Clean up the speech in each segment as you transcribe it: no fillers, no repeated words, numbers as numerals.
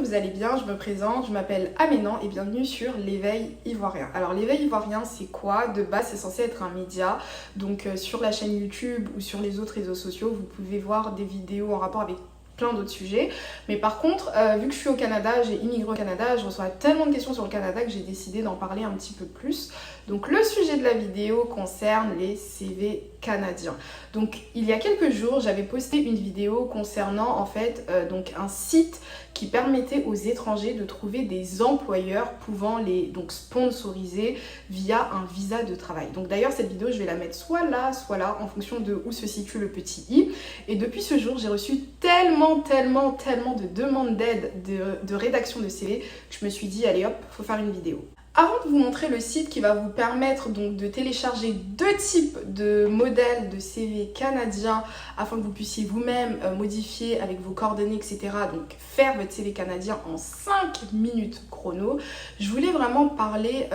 vous allez bien, je me présente, je m'appelle Aménan et bienvenue sur l'éveil ivoirien. Alors l'éveil ivoirien c'est quoi? De base c'est censé être un média, donc sur la chaîne YouTube ou sur les autres réseaux sociaux vous pouvez voir des vidéos en rapport avec plein d'autres sujets. Mais par contre, vu que je suis au Canada, j'ai immigré au Canada, je reçois tellement de questions sur le Canada que j'ai décidé d'en parler un petit peu plus. Donc le sujet de la vidéo concerne les CV canadiens. Donc il y a quelques jours, j'avais posté une vidéo concernant en fait donc un site qui permettait aux étrangers de trouver des employeurs pouvant les donc sponsoriser via un visa de travail. Donc d'ailleurs cette vidéo je vais la mettre soit là en fonction de où se situe le petit i. Et depuis ce jour j'ai reçu tellement de demandes d'aide de rédaction de CV que je me suis dit allez hop, faut faire une vidéo. Avant de vous montrer le site qui va vous permettre donc de télécharger deux types de modèles de CV canadiens afin que vous puissiez vous-même modifier avec vos coordonnées, etc. Donc faire votre CV canadien en 5 minutes chrono, je voulais vraiment parler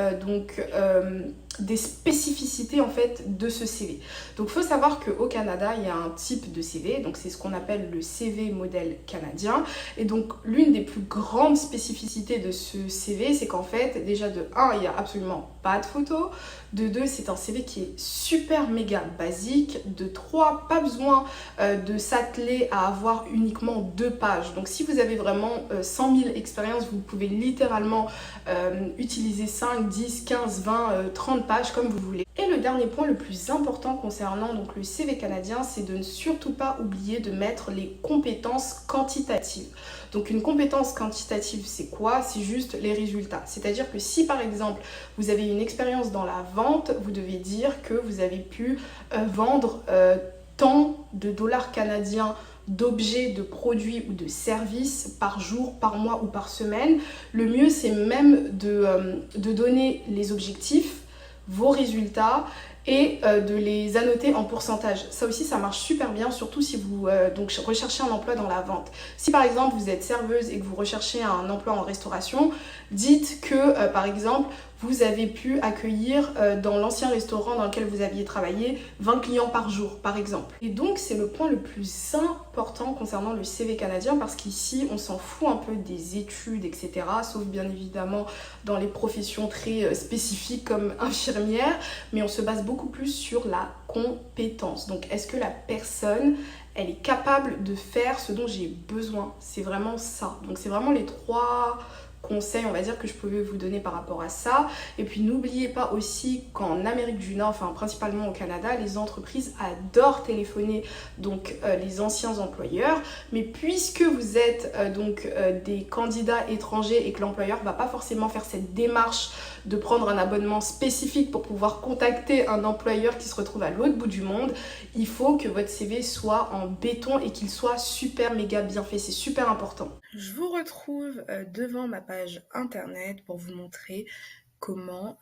des spécificités en fait de ce CV. Donc il faut savoir qu'au Canada, il y a un type de CV, donc c'est ce qu'on appelle le CV modèle canadien. Et donc l'une des plus grandes spécificités de ce CV, c'est qu'en fait, déjà de 1, il n'y a absolument pas de photos. De 2, c'est un CV qui est super méga basique. De 3, pas besoin de s'atteler à avoir uniquement 2 pages. Donc si vous avez vraiment 100 000 expériences, vous pouvez littéralement utiliser 5, 10, 15, 20, 30 pages comme vous voulez. Et le dernier point le plus important concernant donc le CV canadien, c'est de ne surtout pas oublier de mettre les compétences quantitatives. Donc une compétence quantitative, c'est quoi? C'est juste les résultats. C'est-à-dire que si par exemple vous avez une expérience dans la vente, vous devez dire que vous avez pu vendre tant de dollars canadiens d'objets, de produits ou de services par jour, par mois ou par semaine. Le mieux c'est même de donner les objectifs, vos résultats et de les annoter en pourcentage. Ça aussi ça marche super bien, surtout si vous donc recherchez un emploi dans la vente. Si par exemple vous êtes serveuse et que vous recherchez un emploi en restauration, dites que par exemple vous avez pu accueillir dans l'ancien restaurant dans lequel vous aviez travaillé 20 clients par jour par exemple. Et donc c'est le point le plus important concernant le CV canadien parce qu'ici on s'en fout un peu des études etc. Sauf bien évidemment dans les professions très spécifiques comme infirmière, mais on se base beaucoup plus sur la compétence. Donc est-ce que la personne elle est capable de faire ce dont j'ai besoin? C'est vraiment ça. Donc c'est vraiment les 3 conseils on va dire que je pouvais vous donner par rapport à ça. Et puis n'oubliez pas aussi qu'en Amérique du Nord, enfin principalement au Canada, les entreprises adorent téléphoner donc les anciens employeurs, mais puisque vous êtes des candidats étrangers et que l'employeur va pas forcément faire cette démarche de prendre un abonnement spécifique pour pouvoir contacter un employeur qui se retrouve à l'autre bout du monde, il faut que votre CV soit en béton et qu'il soit super méga bien fait, c'est super important. Je vous retrouve devant ma page internet pour vous montrer comment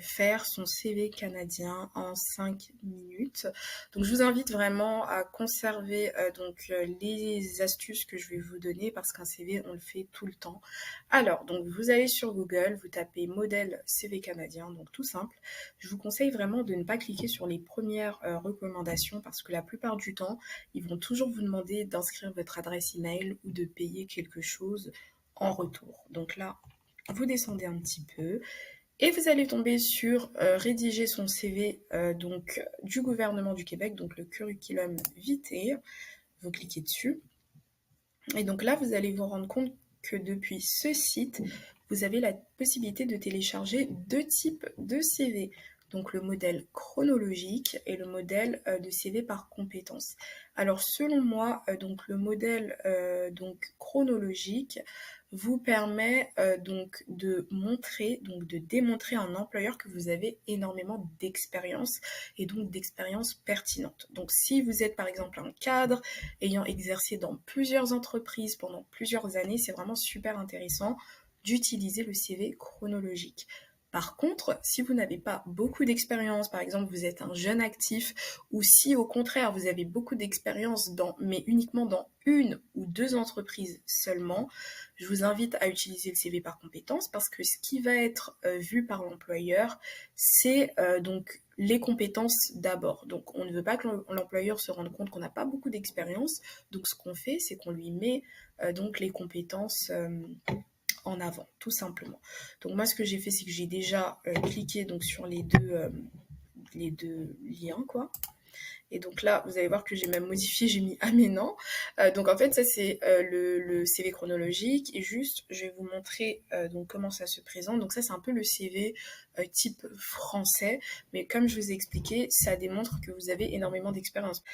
faire son CV canadien en 5 minutes. Donc je vous invite vraiment à conserver les astuces que je vais vous donner parce qu'un CV on le fait tout le temps. Alors donc vous allez sur Google, vous tapez modèle CV canadien, donc tout simple. Je vous conseille vraiment de ne pas cliquer sur les premières recommandations parce que la plupart du temps ils vont toujours vous demander d'inscrire votre adresse email ou de payer quelque chose en retour. Donc là vous descendez un petit peu et vous allez tomber sur rédiger son CV du gouvernement du Québec, donc le curriculum vitae. Vous cliquez dessus. Et donc là, vous allez vous rendre compte que depuis ce site, vous avez la possibilité de télécharger 2 types de CV. Donc le modèle chronologique et le modèle de CV par compétences. Alors selon moi, le modèle chronologique vous permet de démontrer à un employeur que vous avez énormément d'expérience et donc d'expérience pertinente. Donc si vous êtes par exemple un cadre ayant exercé dans plusieurs entreprises pendant plusieurs années, c'est vraiment super intéressant d'utiliser le CV chronologique. Par contre, si vous n'avez pas beaucoup d'expérience, par exemple vous êtes un jeune actif, ou si au contraire vous avez beaucoup d'expérience mais uniquement dans 1 ou 2 entreprises seulement, je vous invite à utiliser le CV par compétence parce que ce qui va être vu par l'employeur, c'est les compétences d'abord. Donc on ne veut pas que l'employeur se rende compte qu'on n'a pas beaucoup d'expérience. Donc ce qu'on fait, c'est qu'on lui met donc les compétences en avant, tout simplement. Donc moi, ce que j'ai fait, c'est que j'ai déjà cliqué donc sur les deux liens, quoi. Et donc là, vous allez voir que j'ai même modifié, j'ai mis aménant. Donc en fait, ça c'est le CV chronologique. Et juste, je vais vous montrer donc comment ça se présente. Donc ça, c'est un peu le CV type français. Mais comme je vous ai expliqué, ça démontre que vous avez énormément d'expérience.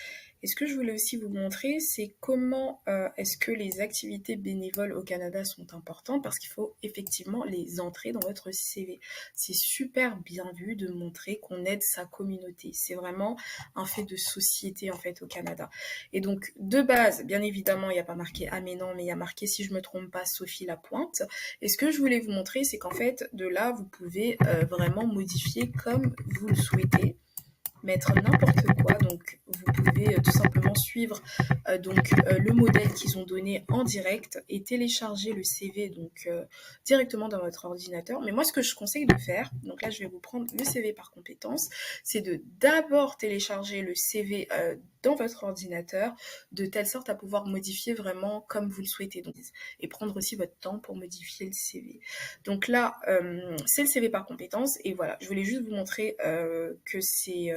Et ce que je voulais aussi vous montrer, c'est comment est-ce que les activités bénévoles au Canada sont importantes, parce qu'il faut effectivement les entrer dans votre CV. C'est super bien vu de montrer qu'on aide sa communauté. C'est vraiment un fait de société en fait au Canada. Et donc de base, bien évidemment, il n'y a pas marqué aménant, mais il y a marqué, si je me trompe pas, Sophie Lapointe. Et ce que je voulais vous montrer, c'est qu'en fait, de là, vous pouvez vraiment modifier comme vous le souhaitez, mettre n'importe quoi. Donc vous pouvez tout simplement suivre le modèle qu'ils ont donné en direct et télécharger le CV donc directement dans votre ordinateur. Mais moi, ce que je conseille de faire, donc là je vais vous prendre le CV par compétence, c'est de d'abord télécharger le CV dans votre ordinateur, de telle sorte à pouvoir modifier vraiment comme vous le souhaitez, donc, et prendre aussi votre temps pour modifier le CV. Donc là, c'est le CV par compétence, et voilà, je voulais juste vous montrer que c'est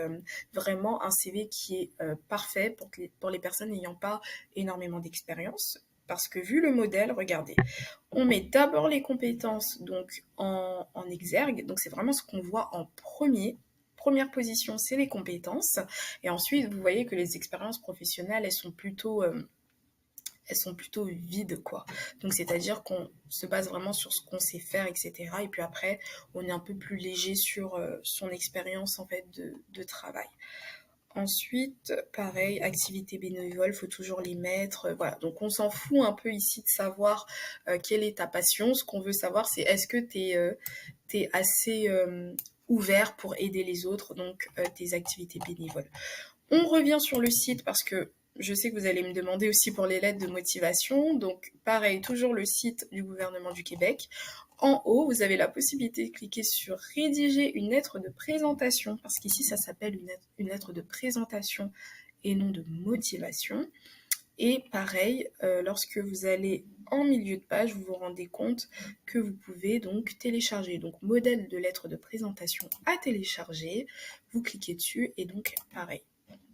vraiment un CV qui est parfait pour les personnes n'ayant pas énormément d'expérience. Parce que vu le modèle, regardez, on met d'abord les compétences donc en exergue, donc c'est vraiment ce qu'on voit en premier. Première position, c'est les compétences. Et ensuite, vous voyez que les expériences professionnelles, elles sont plutôt vides, quoi. Donc, c'est-à-dire qu'on se base vraiment sur ce qu'on sait faire, etc. Et puis après, on est un peu plus léger sur son expérience, en fait, de travail. Ensuite, pareil, activités bénévoles, faut toujours les mettre. Voilà, donc on s'en fout un peu ici de savoir quelle est ta passion. Ce qu'on veut savoir, c'est est-ce que t'es assez ouvert pour aider les autres, donc tes activités bénévoles. On revient sur le site parce que je sais que vous allez me demander aussi pour les lettres de motivation. Donc pareil, toujours le site du gouvernement du Québec. En haut, vous avez la possibilité de cliquer sur rédiger une lettre de présentation, parce qu'ici ça s'appelle une lettre de présentation et non de motivation. Et pareil, lorsque vous allez en milieu de page, vous vous rendez compte que vous pouvez donc télécharger. Donc modèle de lettre de présentation à télécharger, vous cliquez dessus et donc pareil.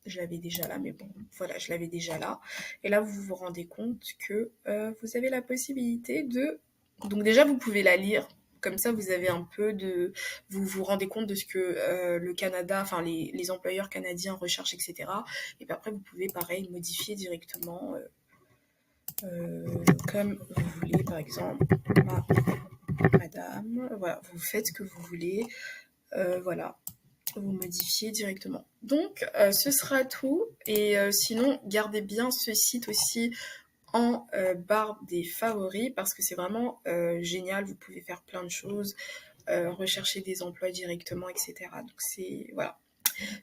Je l'avais déjà là, mais bon, voilà, je l'avais déjà là. Et là, vous vous rendez compte que vous avez la possibilité de... Donc déjà, vous pouvez la lire. Comme ça, vous avez un peu de... Vous vous rendez compte de ce que le Canada, enfin les employeurs canadiens recherchent, etc. Et puis après, vous pouvez, pareil, modifier directement comme vous voulez. Par exemple, madame, voilà, vous faites ce que vous voulez. Voilà. Vous modifiez directement. Donc, ce sera tout. Et sinon, gardez bien ce site aussi en barre des favoris parce que c'est vraiment génial. Vous pouvez faire plein de choses, rechercher des emplois directement, etc. Donc, c'est... Voilà.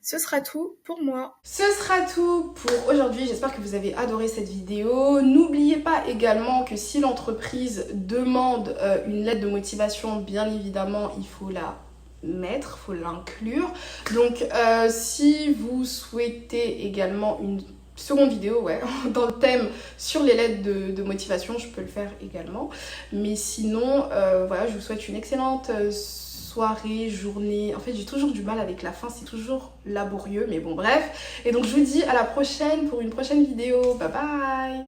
Ce sera tout pour moi. Ce sera tout pour aujourd'hui. J'espère que vous avez adoré cette vidéo. N'oubliez pas également que si l'entreprise demande une lettre de motivation, bien évidemment, il faut la mettre, faut l'inclure. Donc si vous souhaitez également une seconde vidéo, ouais, dans le thème sur les lettres de motivation, je peux le faire également. Mais sinon, voilà, je vous souhaite une excellente soirée, journée. En fait, j'ai toujours du mal avec la fin, c'est toujours laborieux, mais bon, bref. Et donc, je vous dis à la prochaine pour une prochaine vidéo. Bye bye!